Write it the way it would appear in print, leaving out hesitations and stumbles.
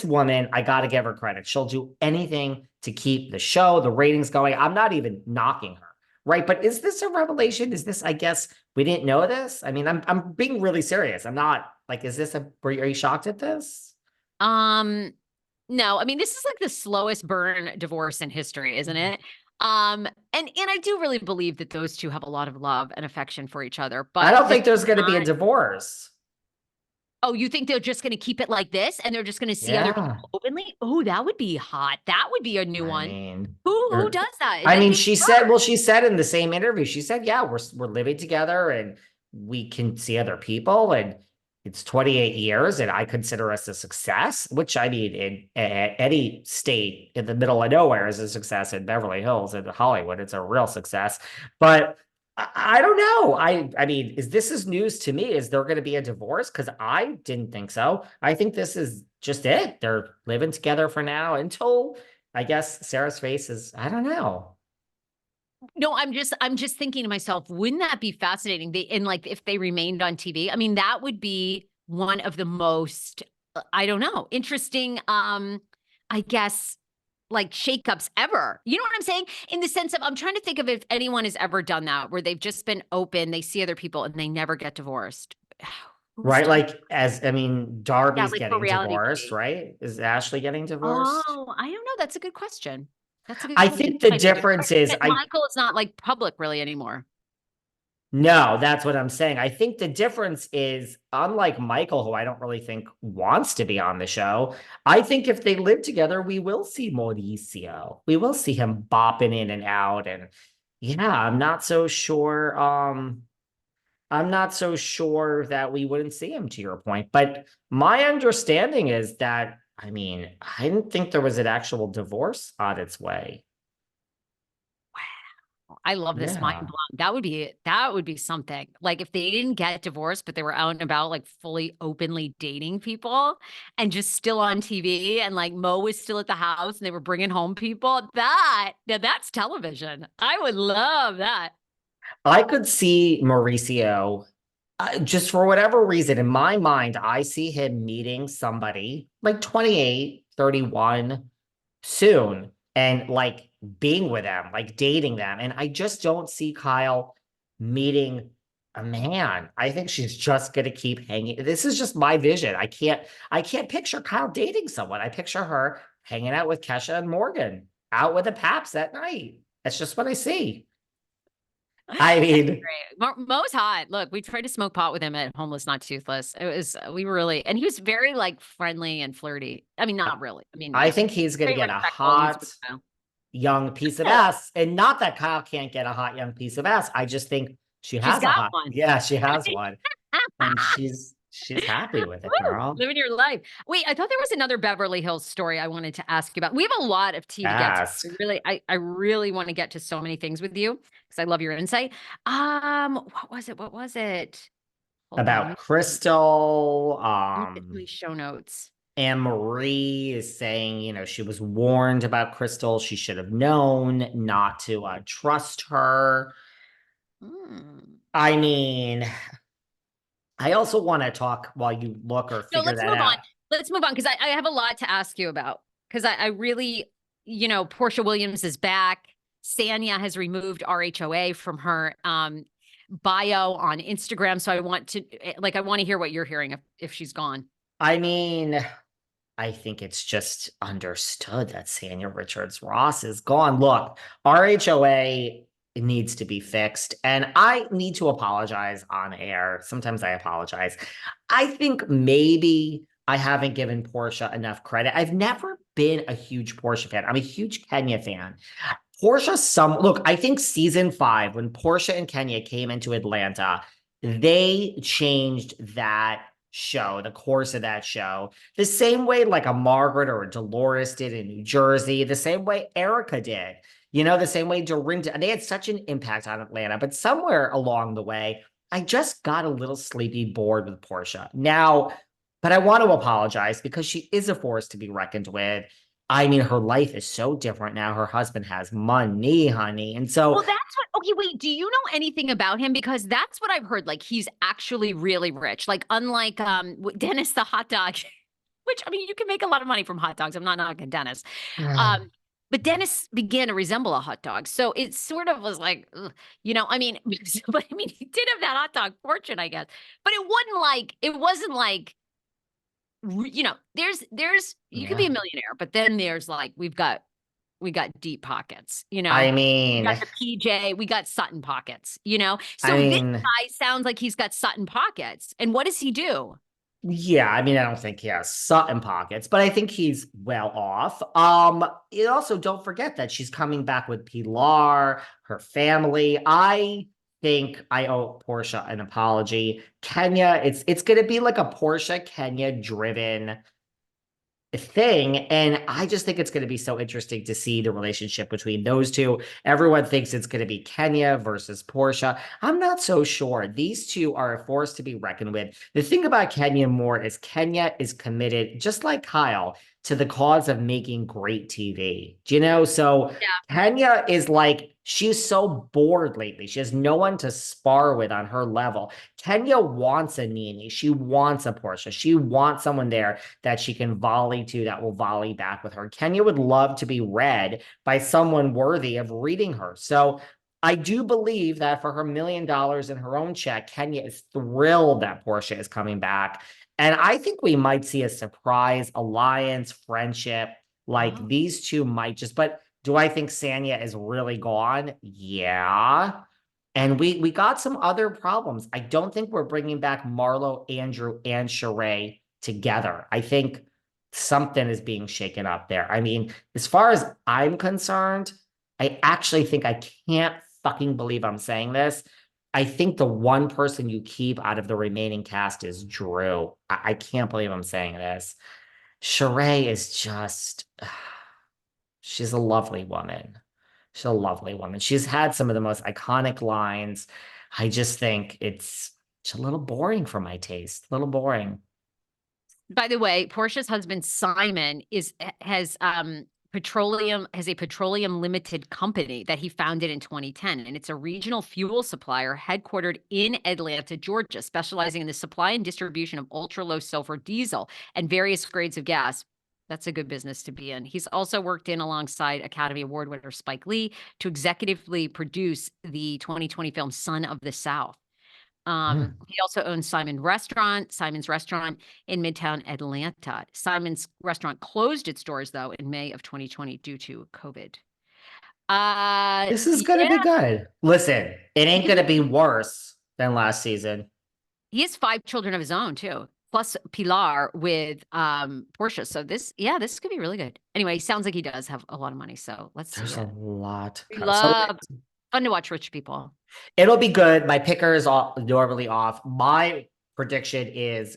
this woman, I got to give her credit. She'll do anything to keep the show, the ratings going. I'm not even knocking her, right? But is this a revelation? Is this, I guess, we didn't know this? I mean, I'm being really serious. I'm not like, is this are you shocked at this? No, I mean, this is like the slowest burn divorce in history, isn't it? And I do really believe that those two have a lot of love and affection for each other, I but don't this think there's is going to be a not. divorce. Oh, you think they're just going to keep it like this and they're just going to see other people Yeah. openly? Oh, that would be hot. That would be a new I one. mean, Who does that? I I mean, think she said, well, she said in the same interview, she said, yeah, we're living together and we can see other people and it's 28 years and I consider us a success, which I mean, in any state in the middle of nowhere is a success. In Beverly Hills and Hollywood, it's a real success. But I don't know. I mean, is this is news to me? Is there going to be a divorce? Because I didn't think so. I think this is just it. They're living together for now until I guess Sarah's face is, I don't know. no, I'm just thinking to myself, wouldn't that be fascinating? And like if they remained on TV, I mean, that would be one of the most, I don't know, interesting, I guess, like shakeups ever. You know what I'm saying? In the sense of, I'm trying to think of if anyone has ever done that, where they've just been open, they see other people and they never get divorced. Who's Right? done? Like, as I mean, Yeah, Darby's like for getting reality divorced, TV. right? Is Ashley getting divorced? Oh, I don't know. That's a good question. That's a good I question. think the Might be a good difference question. is But Michael is not like public really anymore. no, that's what I'm saying. I think the difference is, unlike Michael, who I don't really think wants to be on the show, I think if they live together, we will see Mauricio. We will see him bopping in and out. And yeah, I'm not so sure. I'm not so sure that we wouldn't see him, to your point. But my understanding is that, I mean, I didn't think there was an actual divorce on its way. I love this mind Yeah. blown. That would be something. Like if they didn't get divorced, but they were out and about like fully openly dating people and just still on TV and like Mo was still at the house and they were bringing home people. That's television. I would love that. I could see Mauricio just for whatever reason. In my mind, I see him meeting somebody like 28, 31 soon and like being with them, like dating them. And I just don't see Kyle meeting a man. I think she's just gonna keep hanging. This is just my vision. I can't picture Kyle dating someone. I picture her hanging out with Kesha and Morgan, out with the Paps that night. That's just what I see. I That's mean, great. Mo's hot. Look, we tried to smoke pot with him at Homeless Not Toothless. We really, and he was very like friendly and flirty. I mean, not really. I mean, I think he's gonna very get a respectful and hot sweet style. young piece of ass. And not that Kyle can't get a hot young piece of ass. I just think she She's has a got hot, one. yeah, she has one. And she's happy with it, Woo, girl. living your life. Wait, I thought there was another Beverly Hills story I wanted to ask you about. We have a lot of tea to get to. Ask I really want to get to so many things with you because I love your insight. What was it? What was it? Hold on, about Crystal. let me get to my show notes. Anne Marie is saying, she was warned about Crystal. She should have known not to trust her. Hmm. I mean, I also want to talk while you look or No, figure let's that move on. out Let's move on because I have a lot to ask you about. Because I really, Porsha Williams is back. Sanya has removed RHOA from her bio on Instagram. So I want to hear what you're hearing if she's gone. I mean, I think it's just understood that Sanya Richards Ross is gone. Look, RHOA needs to be fixed, and I need to apologize on air. Sometimes I apologize. I think maybe I haven't given Porsha enough credit. I've never been a huge Porsha fan. I'm a huge Kenya fan. Look, I think season 5, when Porsha and Kenya came into Atlanta, they changed that show, the course of that show, the same way like a Margaret or a Dolores did in New Jersey, the same way Erica did, the same way Dorinda. They had such an impact on Atlanta, but somewhere along the way, I just got a little sleepy bored with Porsha. Now, but I want to apologize because she is a force to be reckoned with. I mean, her life is so different now. Her husband has money, honey. And so Well, that's what. Okay, wait. Do you know anything about him? Because that's what I've heard. Like he's actually really rich. Like unlike Dennis the hot dog. which, I mean, you can make a lot of money from hot dogs. I'm not knocking Dennis. But Dennis began to resemble a hot dog. So it sort of was like, ugh, I mean, but I mean, he did have that hot dog fortune, I guess. But it wasn't like, there's, you could be a Yeah. millionaire, but then there's like, we got deep pockets, I we got mean, the PJ, we got Sutton pockets, I So this mean, guy sounds like he's got Sutton pockets. And what does he do? yeah, I mean, I don't think he has Sutton pockets, but I think he's well off. You also don't forget that she's coming back with Pilar, her family. I think I owe Porsha an apology. Kenya, it's gonna be like a Porsha Kenya driven thing. And I just think it's going to be so interesting to see the relationship between those two. Everyone thinks it's going to be Kenya versus Porsha. I'm not so sure. These two are a force to be reckoned with. The thing about Kenya more is Kenya is committed, just like Kyle, to the cause of making great TV. Do you know? So Kenya is like, she's so bored lately. She has no one to spar with on her level. Kenya wants a Nene. She wants a Porsha. She wants someone there that she can volley to, that will volley back with her. Kenya would love to be read by someone worthy of reading her. So I do believe that for her $1 million in her own check, Kenya is thrilled that Porsha is coming back. And I think we might see a surprise alliance, friendship, like Oh. these two might just, but do I think Sanya is really gone? Yeah. And we got some other problems. I don't think we're bringing back Marlo, Andrew, and Sheree together. I think something is being shaken up there. I mean, as far as I'm concerned, I actually think I can't fucking believe I'm saying this. I think the one person you keep out of the remaining cast is Drew. I can't believe I'm saying this. Sheree is just, she's a lovely woman. She's a lovely woman. She's had some of the most iconic lines. I just think it's a little boring for my taste. A little boring. By the way, Portia's husband Simon has a petroleum limited company that he founded in 2010, and it's a regional fuel supplier headquartered in Atlanta, Georgia, specializing in the supply and distribution of ultra low sulfur diesel and various grades of gas. That's a good business to be in. He's also worked in alongside Academy Award winner Spike Lee to executively produce the 2020 film Son of the South. Hmm. He also owns Simon's Restaurant in Midtown Atlanta. Simon's Restaurant closed its doors, though, in May of 2020 due to COVID. This is gonna be Yeah, good. Listen, it ain't because gonna be worse than last season. he has 5 children of his own, too, plus Pilar with Portia. So this could be really good. Anyway, sounds like he does have a lot of money, so let's see There's a it. lot. We So love fun to watch rich people. it'll be good. My picker is all normally off. My prediction is